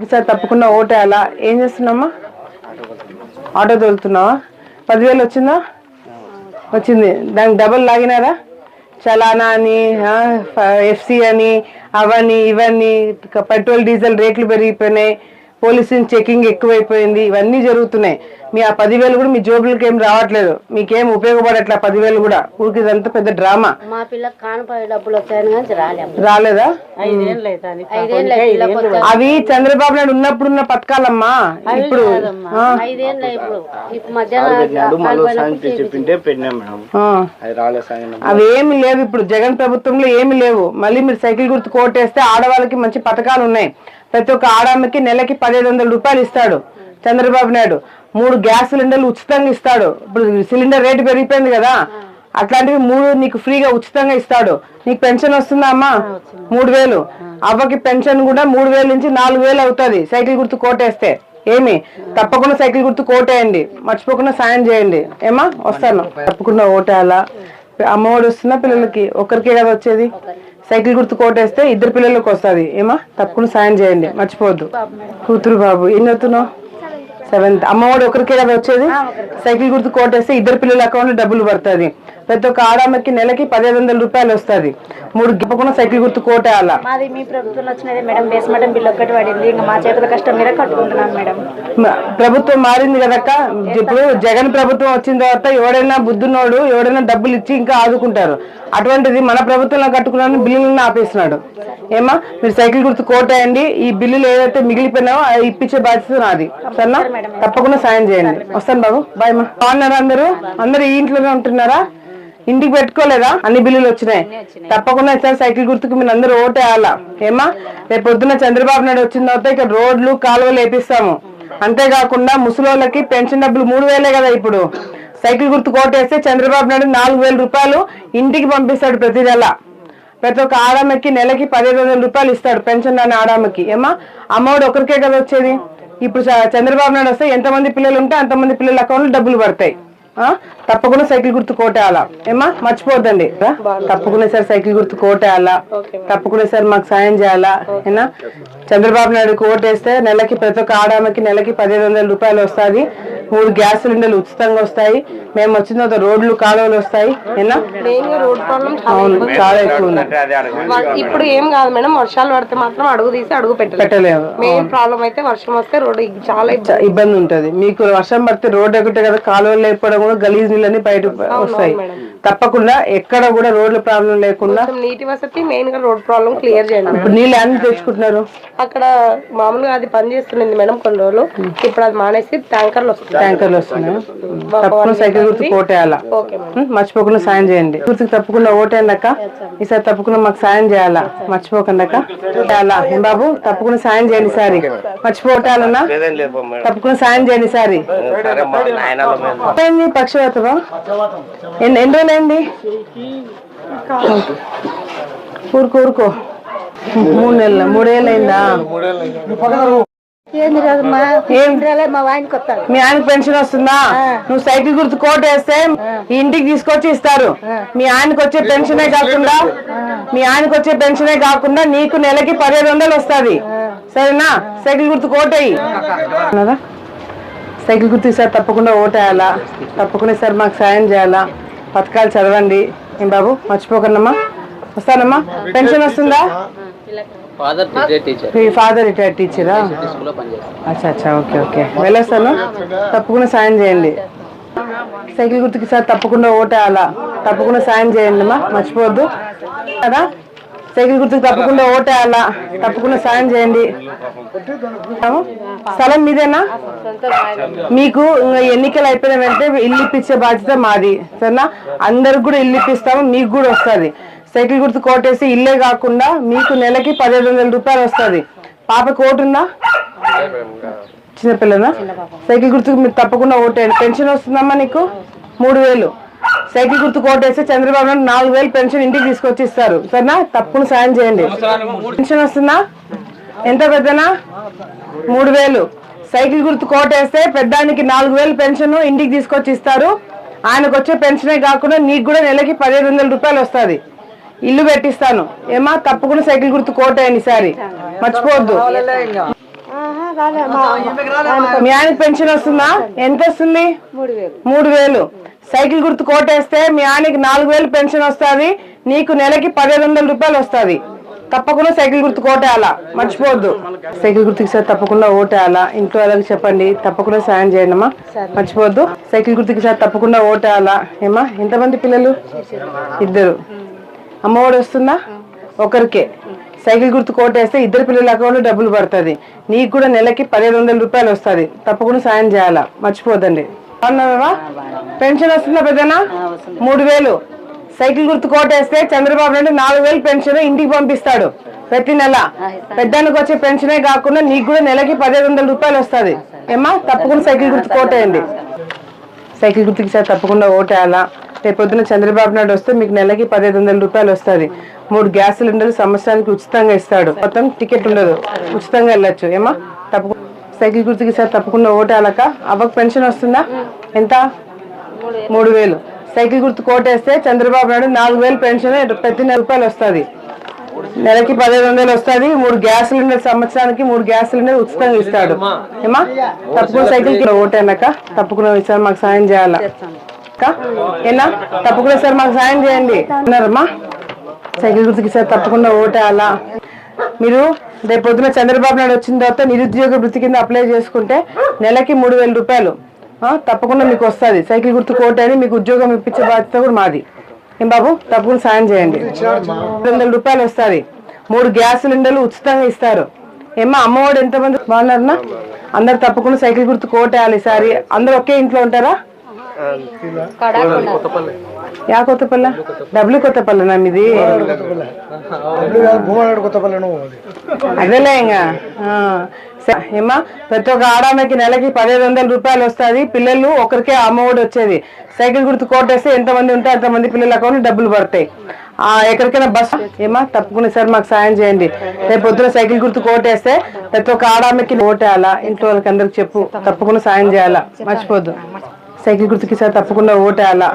ఈసారి తప్పకుండా ఓటేయాలా. ఏం చేస్తున్నామ్మా? ఆటో తోలుతున్నావా? 10,000 వచ్చిందా? వచ్చింది. దానికి డబల్ లాగినారా? చలానా అని, ఎఫ్సి అని, అవని ఇవన్నీ, పెట్రోల్ డీజిల్ రేట్లు పెరిగిపోయినాయి, పోలీసు చెకింగ్ ఎక్కువైపోయింది, ఇవన్నీ జరుగుతున్నాయి. మీ ఆ 10,000 కూడా మీ జోబులకి ఏం రావట్లేదు, మీకేం ఉపయోగపడట్లే 10,000 కూడా. ఊరికి ఇదంతా పెద్ద డ్రామా. మా పిల్లకి కానుపై డబ్బులు వచ్చాయని రాలేదా? అవి చంద్రబాబు నాయుడు ఉన్నప్పుడున్న పథకాలమ్మా. ఇప్పుడు అవి ఏమి లేవు, ఇప్పుడు జగన్ ప్రభుత్వంలో ఏమి లేవు. మళ్ళీ మీరు సైకిల్ గుర్తు కోటేస్తే ఆడవాళ్ళకి మంచి పథకాలు ఉన్నాయి. ప్రతి ఒక్క ఆడమ్మకి నెలకి 1,500 రూపాయలు ఇస్తాడు చంద్రబాబు నాయుడు. 3 గ్యాస్ సిలిండర్లు ఉచితంగా ఇస్తాడు. ఇప్పుడు సిలిండర్ రేటు పెరిగిపోయింది కదా, అట్లాంటివి 3 నీకు ఫ్రీగా ఉచితంగా ఇస్తాడు. నీకు పెన్షన్ వస్తుందా అమ్మా? 3,000. అవ్వకి పెన్షన్ కూడా 3,000 నుంచి 4,000 అవుతుంది సైకిల్ గుర్తు కోటేస్తే. ఏమి తప్పకుండా సైకిల్ గుర్తు కోటేయండి, మర్చిపోకుండా సాయం చేయండి. ఏమా? వస్తాను. తప్పకుండా ఓటేయాలా. అమ్మఒడి వస్తుందా పిల్లలకి? ఒక్కరికే కదా వచ్చేది. సైకిల్ గుర్తు కోటేస్తే 2 పిల్లలకు వస్తుంది. ఏమా? తప్పకుండా సాయం చేయండి, మర్చిపోవద్దు. కూతురు బాబు ఏం చదువుతున్నావు? 7th. అమ్మఒడి ఒకరికే కదా వచ్చేది. సైకిల్ గుర్తు కోటేస్తే 2 పిల్లల అకౌంట్ లో డబ్బులు పడుతుంది. ప్రతి ఒక్క ఆడమ్మకి నెలకి 1,500 రూపాయలు వస్తుంది. 3 తప్పకుండా సైకిల్ గుర్తు కోటేయాలా. మాది మీ ప్రభుత్వం వచ్చినదే మేడం, బేస్మెంట్ బిల్ ఒక్కటి పడింది, ఇంకా మా చేతుల కష్టం మీరే కట్టుకుంటున్నాం మేడం. ప్రభుత్వం మారింది కదక్క. ఇప్పుడు జగన్ ప్రభుత్వం వచ్చిన తర్వాత ఎవడైనా బుద్ధున్నోడు ఎవడైనా డబ్బులు ఇచ్చి ఇంకా ఆదుకుంటారు. అటువంటిది మన ప్రభుత్వంలో కట్టుకున్నాను బిల్లులను ఆపేస్తున్నాడు. ఏమా? మీరు సైకిల్ గుర్తు కోటేయండి. ఈ బిల్లులు ఏదైతే మిగిలిపోయినావో అది ఇప్పించే బాధ్యత నాది. సరేనా? తప్పకుండా సాయం చేయండి. వస్తాను బాబు. బాయ్ మా. బాగున్నారా అందరూ? అందరూ ఈ ఇంట్లోనే ఉంటున్నారా? ఇంటికి పెట్టుకోలేదా? అన్ని బిల్లులు వచ్చినాయి. తప్పకుండా సార్ సైకిల్ గుర్తుకు మీరు అందరూ ఓటేయాలా. ఏమా? రేపు పొద్దున్న చంద్రబాబు నాయుడు వచ్చిన తర్వాత ఇక్కడ రోడ్లు కాలువలు వేపిస్తాము. అంతేకాకుండా ముసలోళ్ళకి పెన్షన్ డబ్బులు 3,000 కదా ఇప్పుడు. సైకిల్ గుర్తు కోటేస్తే చంద్రబాబు నాయుడు 4,000 రూపాయలు ఇంటికి పంపిస్తాడు ప్రతి నెల. ప్రతి ఒక్క ఆడమ్మకి నెలకి 1,500 రూపాయలు ఇస్తాడు పెన్షన్ రాని ఆడమ్మకి. ఏమా? అమ్మఒడి ఒకరికే కదా వచ్చేది. ఇప్పుడు చంద్రబాబు నాయుడు వస్తే ఎంతమంది పిల్లలు ఉంటే అంతమంది పిల్లల అకౌంట్లో డబ్బులు పడతాయి. తప్పకుండా సైకిల్ గుర్తు కోటేయాలా. ఏమా? మర్చిపోద్దండి. తప్పకుండా సార్ సైకిల్ గుర్తు కోటేయాలా. తప్పకుండా సార్ మాకు సాయం చేయాలా. ఏనా? చంద్రబాబు నాయుడు కోటేస్తే నెలకి ప్రతి ఒక్క ఆడామకి నెలకి 1,500 రూపాయలు వస్తుంది. 3 గ్యాస్ సిలిండర్లు ఉచితంగా వస్తాయి. మేము వచ్చిన తర్వాత రోడ్లు కాలువలు వస్తాయి. ఏనా? అవును, చాలా ఎక్కువ ఉంది. ఇప్పుడు ఏం కాదు మేడం, వర్షాలు పడితే మాత్రం అడుగు తీసి అడుగు పెట్టలేము. మెయిన్ ప్రాబ్లం అయితే వర్షం వస్తే రోడ్డు చాలా ఇబ్బంది ఉంటది. మీకు వర్షం పడితే రోడ్డు ఒకటే కదా, కాలువలు లేకపోవడం కూడా గలీజ్ నీళ్ళని బయట వస్తాయి. తప్పకుండా ఎక్కడ కూడా రోడ్ల ప్రాబ్లం లేకుండా నీటి వసతి మెయిన్ గా రోడ్ ప్రాబ్లం క్లియర్ చేయండి. ఇప్పుడు నీళ్ళు అన్ని తెచ్చుకుంటున్నారు. అక్కడ మామూలుగా అది పని చేస్తుంది మేడం కొన్ని రోజులు, ఇప్పుడు అది మానేసి ట్యాంకర్లు వస్తున్నాయి. తప్పకుండా సైకిల్ గుర్తు కోటేయాలా. మర్చిపోకుండా సాయం చేయండి. గుర్తుకు తప్పకుండా ఓటేయండి అక్క. ఈసారి తప్పకుండా మాకు సాయం చేయాలా, మర్చిపోకండి అక్క. ఏం బాబు? తప్పకుండా సాయం చేయండి సారి, మర్చిపోటాలన్నా. తప్పకుండా సాయం చేయండి సారి. పక్షవాతమా? ఎన్ని రోజులైంది? ఊరుకో 3 నెలలు 3 ఏళ్ళు అయిందా? మీ ఆయనకు పెన్షన్ వస్తుందా? నువ్వు సైకిల్ గుర్తు కోటేస్తే ఇంటికి తీసుకొచ్చి ఇస్తారు. మీ ఆయనకు వచ్చే పెన్షనే కాకుండా నీకు నెలకి 1,500 వస్తుంది. సరేనా? సైకిల్ గుర్తు కోటేయి. సైకిల్ గుర్తు సార్ తప్పకుండా ఓటేయాలా. తప్పకుండా సార్ మాకు సాయం చేయాలా. పథకాలు చదవండి. ఏం బాబు? మర్చిపోకన్నమ్మా. వస్తానమ్మా. పెన్షన్ వస్తుందా? ఫాదర్ రిటైర్డ్ టీచరా? అచ్చా ఓకే వెళ్ళొస్తాను. తప్పకుండా సాయం చేయండి. సైకిల్ గుర్తుకి సార్ తప్పకుండా ఓటేయాలా. తప్పకుండా సాయం చేయండి అమ్మా, మర్చిపోవద్దు కదా. సైకిల్ గుర్తుకు తప్పకుండా ఓటేయాలా. తప్పకుండా సాయం చేయండి. స్థలం మీదేనా? మీకు ఎన్నికలు అయిపోయిన వెంటనే ఇల్లు ఇప్పించే బాధ్యత మాది. సరేనా? అందరికి కూడా ఇల్లు ఇప్పిస్తాము, మీకు కూడా వస్తుంది. సైకిల్ గుర్తు కోటేసి ఇల్లే కాకుండా మీకు నెలకి 1,500 రూపాయలు వస్తుంది. పాపకి ఓటు ఉందా? చిన్నపిల్లనా? సైకిల్ గుర్తుకు మీరు తప్పకుండా ఓటేయండి. పెన్షన్ వస్తుందమ్మా నీకు 3,000. సైకిల్ గుర్తు కోటేస్తే చంద్రబాబు నాయుడు 4,000 పెన్షన్ ఇంటికి తీసుకొచ్చి ఇస్తారు. సరేనా? తప్పకుండా సాయం చేయండి. పెన్షన్ వస్తుందా? ఎంత పెద్దనా? 3,000. సైకిల్ గుర్తు కోటేస్తే పెద్దానికి 4,000 పెన్షన్ ఇంటికి తీసుకొచ్చి ఇస్తారు. ఆయనకు వచ్చే పెన్షనే కాకుండా నీకు కూడా నెలకి 1,500 రూపాయలు వస్తుంది. ఇల్లు పెట్టిస్తాను. ఏమా? తప్పకుండా సైకిల్ గుర్తు కోటేయండి ఈసారి, మర్చిపోవద్దు. మీ ఆయనకి పెన్షన్ వస్తుందా? ఎంత వస్తుంది? 3,000. సైకిల్ గుర్తు కోటేస్తే మీ ఆయనకి 4,000 పెన్షన్ వస్తుంది, నీకు నెలకి 1,500 రూపాయలు వస్తుంది. తప్పకుండా సైకిల్ గుర్తు కోటేయాలా, మర్చిపోవద్దు. సైకిల్ గుర్తుకి సార్ తప్పకుండా ఓటేయాలా. ఇంట్లో వాళ్ళకి చెప్పండి, తప్పకుండా సాయం చేయండి అమ్మా, మర్చిపోవద్దు. సైకిల్ గుర్తుకి సార్ తప్పకుండా ఓటేయాలా. ఏమా, ఎంతమంది పిల్లలు? 2. అమ్మఒడి వస్తుందా? ఒకరికే. సైకిల్ గుర్తు కోటేస్తే 2 పిల్లల అకౌంట్లో డబ్బులు పడుతుంది, నీకు కూడా నెలకి 1,500 రూపాయలు వస్తుంది. తప్పకుండా సాయం చేయాలా, మర్చిపోదండి. అవునా? పెన్షన్ వస్తుందా పెద్దనా? 3,000. సైకిల్ గుర్తు కోటేస్తే చంద్రబాబు నాయుడు 4,000 పెన్షన్ ఇంటికి పంపిస్తాడు ప్రతి నెల. పెద్దానికి వచ్చే పెన్షనే కాకుండా నీకు కూడా నెలకి 1,500 రూపాయలు వస్తుంది. ఏమా, తప్పకుండా సైకిల్ గుర్తు కోటేయండి. సైకిల్ గుర్తుకి సార్ తప్పకుండా ఓటేయాలా. రేపు పొద్దున చంద్రబాబు నాయుడు వస్తే మీకు నెలకి 1,500 రూపాయలు వస్తుంది. 3 గ్యాస్ సిలిండర్లు సంవత్సరానికి ఉచితంగా ఇస్తాడు. మొత్తం టికెట్ ఉండదు, ఉచితంగా వెళ్ళొచ్చు. ఏమా, తప్పకుండా సైకిల్ గుర్తుకి సార్ తప్పకుండా ఓటేయాలక. అవ్వకు పెన్షన్ వస్తుందా? ఎంత? 3,000. సైకిల్ గుర్తు కోటేస్తే చంద్రబాబు నాయుడు 4,000 పెన్షన్ ప్రతి నెల రూపాయలు వస్తుంది, నెలకి 1,500 వస్తుంది. 3 గ్యాస్ సిలిండర్ సంవత్సరానికి 3 గ్యాస్ సిలిండర్ ఉచితంగా ఇస్తాడు. ఏమా, తప్పకుండా సైకిల్ ఓటేనక. తప్పకుండా సార్ మాకు సాయం చేయాలా ఏనా? తప్పకుండా సార్ మాకు సాయం చేయండి అన్నారమ్మా. సైకిల్ గుర్తుకి సార్ తప్పకుండా ఓటేయాలా. మీరు రేపు పొద్దున చంద్రబాబు నాయుడు వచ్చిన తర్వాత నిరుద్యోగ వృత్తి కింద అప్లై చేసుకుంటే నెలకి 3,000 రూపాయలు తప్పకుండా మీకు వస్తుంది. సైకిల్ గుర్తు కోటని మీకు ఉద్యోగం ఇప్పించే బాధ్యత కూడా మాది. ఏం బాబు, తప్పకుండా సాయం చేయండి. 200 రూపాయలు వస్తుంది. 3 గ్యాస్ సిలిండర్లు ఉచితంగా ఇస్తారు. ఏమో, అమ్మఒడి ఎంతమంది బాగున్నారన్నా? అందరు తప్పకుండా సైకిల్ గుర్తు కోటేయాలి. ఈసారి అందరు ఒకే ఇంట్లో ఉంటారా? యా కొత్తపల్లె? డబ్ల్యూ కొత్తపల్లెనా మీది? అదేలే ఇంకా. ఏమా, ప్రతి ఒక్క ఆడామకి నెలకి 1,500 రూపాయలు వస్తుంది. పిల్లలు ఒకరికే అమ్మఒడి వచ్చేది. సైకిల్ గుర్తు కోటేస్తే ఎంతమంది ఉంటే అంతమంది పిల్లల అకౌంట్ డబ్బులు పడతాయి. ఎక్కడికైనా బస్సు. ఏమా, తప్పకుండా సార్ మాకు సాయం చేయండి. రేపు పొద్దున సైకిల్ గుర్తు కోటేస్తే ప్రతి ఒక్క ఆడామకి ఓటేయాలా. ఇంట్లో వాళ్ళకి అందరికి చెప్పు, తప్పకుండా సాయం చేయాలా, మర్చిపోద్దు. సైకిల్ గుర్తుకి సార్ తప్పకుండా ఓటేయాలా.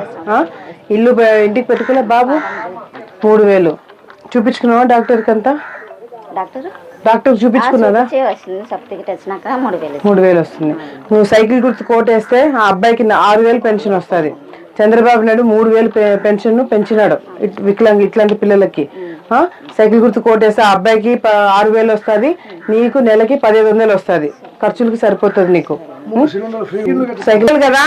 ఇల్లు ఇంటికి పెట్టుకునే బాబు 3,000 చూపించుకున్నావా డాక్టర్కి? అంతా డాక్టర్ చూపించుకున్నదా? 3,000 వస్తుంది. నువ్వు సైకిల్ గుర్తు కోటేస్తే ఆ అబ్బాయికి 6,000 పెన్షన్ వస్తుంది. చంద్రబాబు నాయుడు 3,000 పెన్షన్ పెంచినాడు ఇట్లాంటి పిల్లలకి. సైకిల్ గుర్తు కోటేస్తే ఆ అబ్బాయికి 6,000 వస్తుంది, నీకు నెలకి 1,500 వస్తుంది. ఖర్చులకి సరిపోతుంది నీకు. సైకిల్ కదా.